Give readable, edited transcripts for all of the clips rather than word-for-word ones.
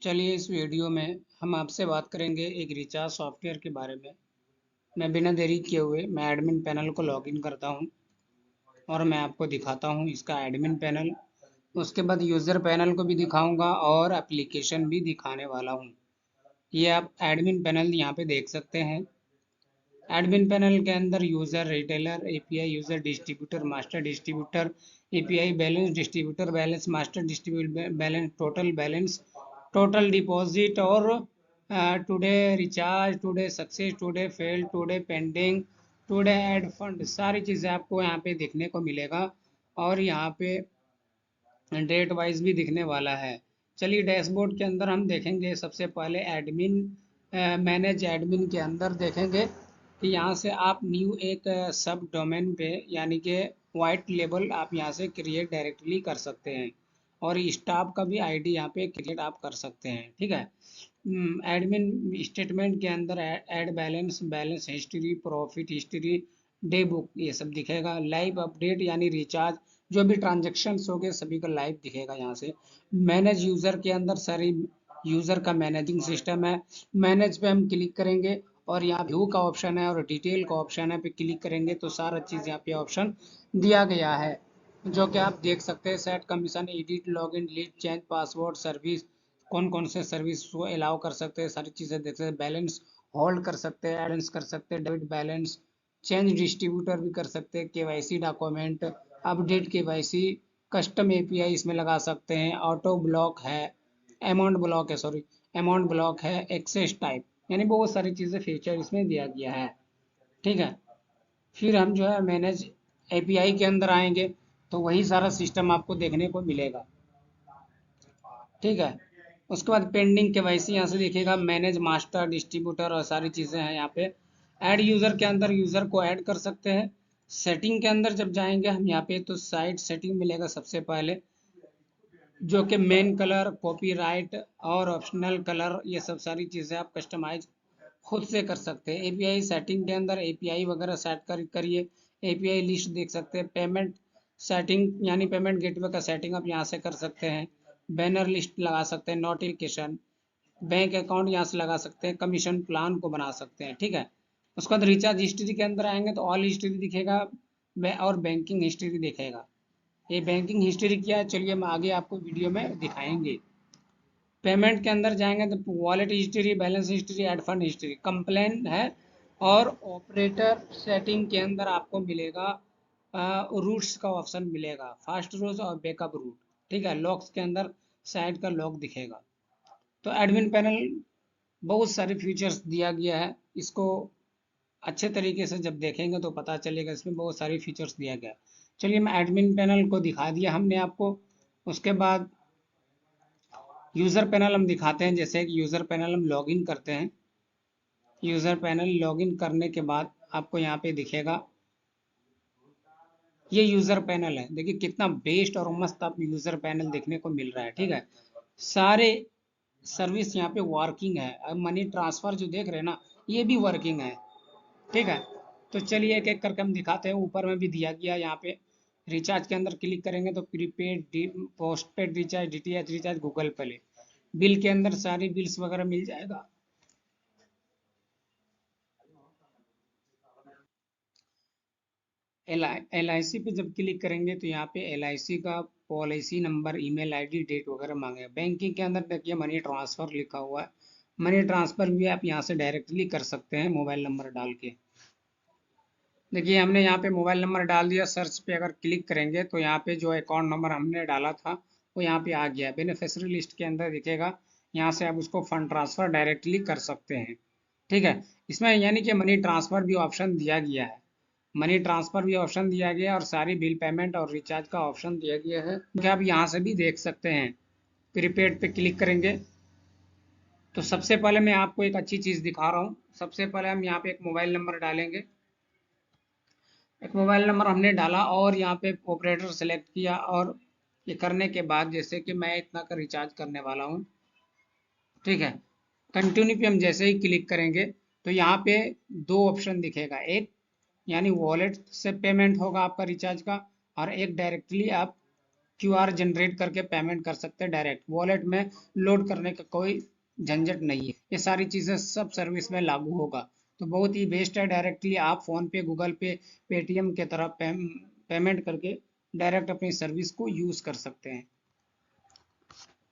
चलिए इस वीडियो में हम आपसे बात करेंगे एक रिचार्ज सॉफ्टवेयर के बारे में। मैं बिना देरी किए हुए मैं एडमिन पैनल को लॉगिन करता हूं और मैं आपको दिखाता हूं इसका एडमिन पैनल। उसके बाद यूज़र पैनल को भी दिखाऊंगा और एप्लीकेशन भी दिखाने वाला हूं। ये आप एडमिन पैनल यहाँ पे देख सकते हैं। एडमिन पैनल के अंदर user, retailer, API, user, distributor, master distributor, API balance, distributor balance, master distributor balance, total balance, total deposit और today recharge, today success, today fail, today pending, today add fund, सारी चीज़ें आपको यहाँ पे देखने को मिलेगा। और यहाँ पे डेट वाइज भी दिखने वाला है। चलिए डैशबोर्ड के अंदर हम देखेंगे। सबसे पहले एडमिन, मैनेज एडमिन के अंदर देखेंगे कि यहाँ से आप न्यू एक सब डोमेन पे यानी कि वाइट लेबल आप यहाँ से क्रिएट डायरेक्टली कर सकते हैं और स्टाफ का भी आईडी यहाँ पे क्रिएट आप कर सकते हैं। ठीक है। एडमिन स्टेटमेंट के अंदर add balance, balance history, profit history, day book, ये सब दिखेगा। लाइव अपडेट यानी रिचार्ज, जो भी ट्रांजेक्शन्स हो गए सभी का लाइव दिखेगा यहाँ से। मैनेज यूज़र के अंदर सारी यूज़र का मैनेजिंग सिस्टम है। मैनेज पे हम क्लिक करेंगे और यहाँ व्यू का ऑप्शन है और डिटेल का ऑप्शन है, पे क्लिक करेंगे तो सारा चीज़ यहाँ पे ऑप्शन दिया गया है जो कि आप देख सकते हैं। Set commission, edit, login, delete, change password, service, कौन कौन से सर्विस को अलाउ कर सकते हैं, सारी चीज़ें देख सकते हैं। बैलेंस होल्ड कर सकते हैं, एडेंस कर सकते हैं, डेबिट बैलेंस, चेंज डिस्ट्रीब्यूटर भी कर सकते हैं, KYC document, update KYC, custom API इसमें लगा सकते हैं, ऑटो ब्लॉक है, अमाउंट ब्लॉक है, सॉरी अमाउंट ब्लॉक है, एक्सेस टाइप, यानी बहुत सारी चीज़ें फीचर इसमें दिया गया है। ठीक है। फिर हम जो है मैनेज एपीआई के अंदर आएंगे तो वही सारा सिस्टम आपको देखने को मिलेगा। ठीक है। उसके बाद पेंडिंग केवाईसी यहाँ से दिखेगा, मैनेज मास्टर डिस्ट्रीब्यूटर और सारी चीज़ें हैं यहाँ पे। ऐड यूज़र के अंदर यूज़र को ऐड कर सकते हैं। सेटिंग के अंदर जब जाएंगे हम यहाँ पे तो साइट सेटिंग मिलेगा सबसे पहले, जो कि मेन कलर, कॉपीराइट और ऑप्शनल कलर, ये सब सारी चीज़ें आप कस्टमाइज खुद से कर सकते हैं। एपीआई सेटिंग के अंदर एपीआई वगैरह सेट करिए। एपीआई लिस्ट देख सकते हैं। पेमेंट सेटिंग यानी पेमेंट गेटवे का सेटिंग आप यहाँ से कर सकते हैं। बैनर लिस्ट लगा सकते हैं, नोटिफिकेशन, बैंक अकाउंट यहाँ से लगा सकते हैं, कमीशन प्लान को बना सकते हैं। ठीक है। उसके बाद रिचार्ज हिस्ट्री के अंदर आएंगे तो ऑल हिस्ट्री दिखेगा और बैंकिंग हिस्ट्री दिखेगा। ये बैंकिंग हिस्ट्री क्या है चलिए हम आगे आपको वीडियो में दिखाएंगे। पेमेंट के अंदर जाएंगे तो wallet history, balance history, add fund history, complain है। और ऑपरेटर सेटिंग के अंदर आपको मिलेगा रूट्स का ऑप्शन मिलेगा, फास्ट रोज और बैकअप रूट। ठीक है। लॉक्स के अंदर साइड का लॉक दिखेगा। तो एडमिन पैनल बहुत सारे फीचर्स दिया गया है। इसको अच्छे तरीके से जब देखेंगे तो पता चलेगा इसमें बहुत सारी फीचर्स दिया गया है। चलिए मैं एडमिन पैनल को दिखा दिया हमने आपको। उसके बाद यूज़र पैनल हम दिखाते हैं। जैसे कि यूज़र पैनल हम लॉगिन करते हैं। यूज़र पैनल लॉगिन करने के बाद आपको यहाँ पे दिखेगा ये यूज़र पैनल है। देखिए कितना बेस्ट और मस्त आप यूज़र पैनल देखने को मिल रहा है। ठीक है। सारे सर्विस यहाँ पे वर्किंग है। अब मनी ट्रांसफ़र जो देख रहे हैं ना, ये भी वर्किंग है। ठीक है। तो चलिए एक एक करके हम दिखाते हैं। ऊपर में भी दिया गया यहाँ पे। रिचार्ज के अंदर क्लिक करेंगे तो prepaid, post paid recharge, DTH recharge, Google पे। बिल के अंदर सारी बिल्स वगैरह मिल जाएगा। एल आई सी पे जब क्लिक करेंगे तो यहाँ पे एल आई सी का policy number, email ID, date वगैरह मांगेगा। बैंकिंग के अंदर देखिए मनी ट्रांसफ़र लिखा हुआ है। मनी ट्रांसफ़र भी आप यहाँ से डायरेक्टली कर सकते हैं मोबाइल नंबर डाल के। देखिए हमने यहाँ पे मोबाइल नंबर डाल दिया। सर्च पे अगर क्लिक करेंगे तो यहाँ पे जो अकाउंट नंबर हमने डाला था वो यहाँ पे आ गया। बेनिफिशियरी लिस्ट के अंदर दिखेगा। यहाँ से आप उसको फंड ट्रांसफ़र डायरेक्टली कर सकते हैं। ठीक है। इसमें यानी कि मनी ट्रांसफ़र भी ऑप्शन दिया गया है। मनी ट्रांसफ़र भी ऑप्शन दिया गया है और सारी बिल पेमेंट और रिचार्ज का ऑप्शन दिया गया है जो आप यहाँ से भी देख सकते हैं। प्रीपेड पे क्लिक करेंगे तो सबसे पहले मैं आपको एक अच्छी चीज़ दिखा रहा हूँ। सबसे पहले हम यहाँ पे एक मोबाइल नंबर डालेंगे। एक मोबाइल नंबर हमने डाला और यहाँ पे ऑपरेटर सेलेक्ट किया और ये करने के बाद जैसे कि मैं इतना का रिचार्ज करने वाला हूँ। ठीक है। कंटिन्यू पे हम जैसे ही क्लिक करेंगे तो यहाँ पे दो ऑप्शन दिखेगा। एक यानी वॉलेट से पेमेंट होगा आपका रिचार्ज का, और एक डायरेक्टली आप क्यूआर जनरेट करके पेमेंट कर सकते हैं डायरेक्ट, वॉलेट में लोड करने का कोई झंझट नहीं है। ये सारी चीज़ें सब सर्विस में लागू होगा, तो बहुत ही बेस्ट है। डायरेक्टली आप फ़ोन पे, गूगल पे, पेटीएम के तरह पेमेंट करके डायरेक्ट अपनी सर्विस को यूज़ कर सकते हैं।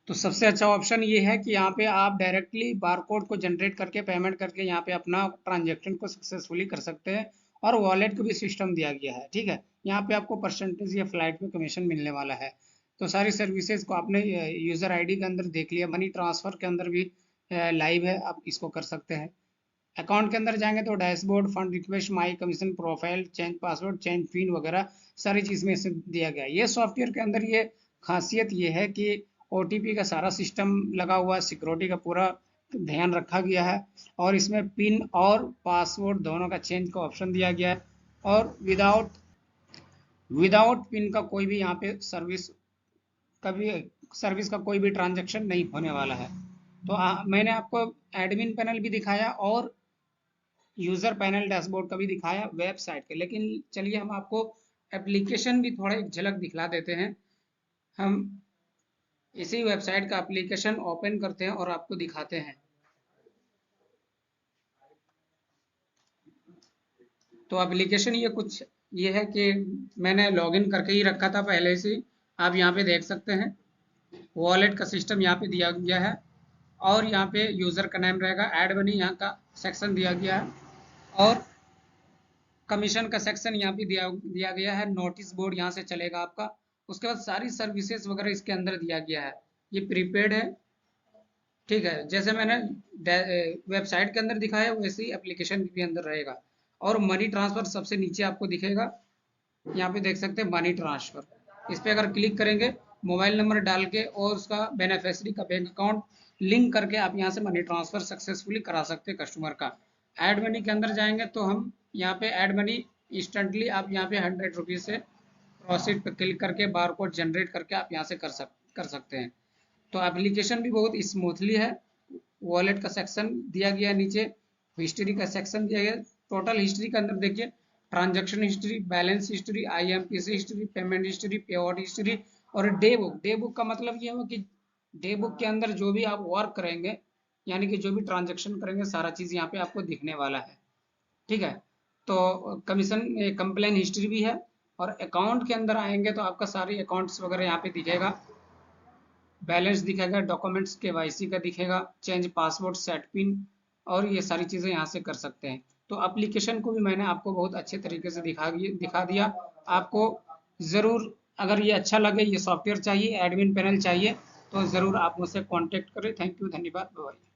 तो सबसे अच्छा ऑप्शन ये है कि यहाँ पे आप डायरेक्टली बारकोड को जनरेट करके पेमेंट करके यहाँ पे अपना ट्रांजेक्शन को सक्सेसफुली कर सकते हैं, और वॉलेट को भी सिस्टम दिया गया है, ठीक है। यहाँ पे आपको परसेंटेज या फ्लाइट में कमीशन मिलने वाला है। तो सारी सर्विसेज को आपने यूज़र आईडी के अंदर देख लिया, मनी ट्रांसफ़र के अंदर भी लाइव है, आप इसको कर सकते हैं। अकाउंट के अंदर जाएंगे तो dashboard, fund request, my commission, profile, change password, change pin वगैरह सारी चीज़ में से दिया गया है। ये सॉफ्टवेयर के अंदर ये खासियत ये है कि ओटीपी का सारा सिस्टम लगा हुआ है, सिक्योरिटी का पूरा ध्यान रखा गया है, और इसमें पिन और पासवर्ड दोनों का चेंज का ऑप्शन दिया गया है, और विदाउट पिन का कोई भी यहाँ पे सर्विस का कोई भी ट्रांजैक्शन नहीं होने वाला है। तो मैंने आपको एडमिन पैनल भी दिखाया और यूज़र पैनल डैशबोर्ड का भी दिखाया वेबसाइट के, लेकिन चलिए हम आपको एप्लीकेशन भी थोड़ा एक झलक दिखला देते हैं। हम इसी वेबसाइट का एप्लीकेशन ओपन करते हैं और आपको दिखाते हैं। तो एप्लीकेशन ये है कि मैंने लॉगिन करके ही रखा था पहले से। आप यहाँ पे देख सकते हैं वॉलेट का सिस्टम यहाँ पे दिया गया है, और यहाँ पे यूज़र का नाम रहेगा, ऐड मनी यहाँ का सेक्शन दिया गया है, और कमीशन का सेक्शन यहाँ पे दिया गया है। नोटिस बोर्ड यहाँ से चलेगा आपका। उसके बाद सारी सर्विसेज वगैरह इसके अंदर दिया गया है। ये प्रीपेड है, ठीक है। जैसे मैंने वेबसाइट के अंदर दिखाया वैसे ही एप्लीकेशन के अंदर रहेगा। और मनी ट्रांसफ़र सबसे नीचे आपको दिखेगा, यहाँ पे देख सकते हैं मनी ट्रांसफ़र। इस पर अगर क्लिक करेंगे, मोबाइल नंबर डाल के और उसका बेनिफिशियरी का बैंक अकाउंट लिंक करके आप यहाँ से मनी ट्रांसफ़र सक्सेसफुली करा सकते हैं कस्टमर का। ऐड मनी के अंदर जाएंगे तो हम यहाँ पे ऐड मनी इंस्टेंटली आप यहाँ पे 100 रुपीज़ से प्रोसीड पे क्लिक करके बार कोड जनरेट करके आप यहाँ से कर सकते हैं। तो एप्लीकेशन भी बहुत स्मूथली है। वॉलेट का सेक्शन दिया गया, नीचे हिस्ट्री का सेक्शन दिया गया। टोटल हिस्ट्री के अंदर देखिए transaction history, balance history, IMPC history, payment history, pay out history, और डे बुक। डे बुक का मतलब ये हो कि डे बुक के अंदर जो भी आप वर्क करेंगे, यानी कि जो भी ट्रांजैक्शन करेंगे, सारा चीज़ यहाँ पे आपको दिखने वाला है, ठीक है। तो कमीशन कंप्लेन हिस्ट्री भी है। और अकाउंट के अंदर आएंगे तो आपका सारी अकाउंट्स वगैरह यहाँ पे दिखेगा, बैलेंस दिखेगा, डॉक्यूमेंट्स केवाईसी का दिखेगा, चेंज पासवर्ड, सेट पिन, और ये सारी चीज़ें यहाँ से कर सकते हैं। तो एप्लीकेशन को भी मैंने आपको बहुत अच्छे तरीके से दिखा दिया। आपको ज़रूर अगर ये अच्छा लगे, ये सॉफ्टवेयर चाहिए, एडमिन पैनल चाहिए, तो ज़रूर आप मुझसे कॉन्टेक्ट करें। थैंक यू, धन्यवाद, बाय।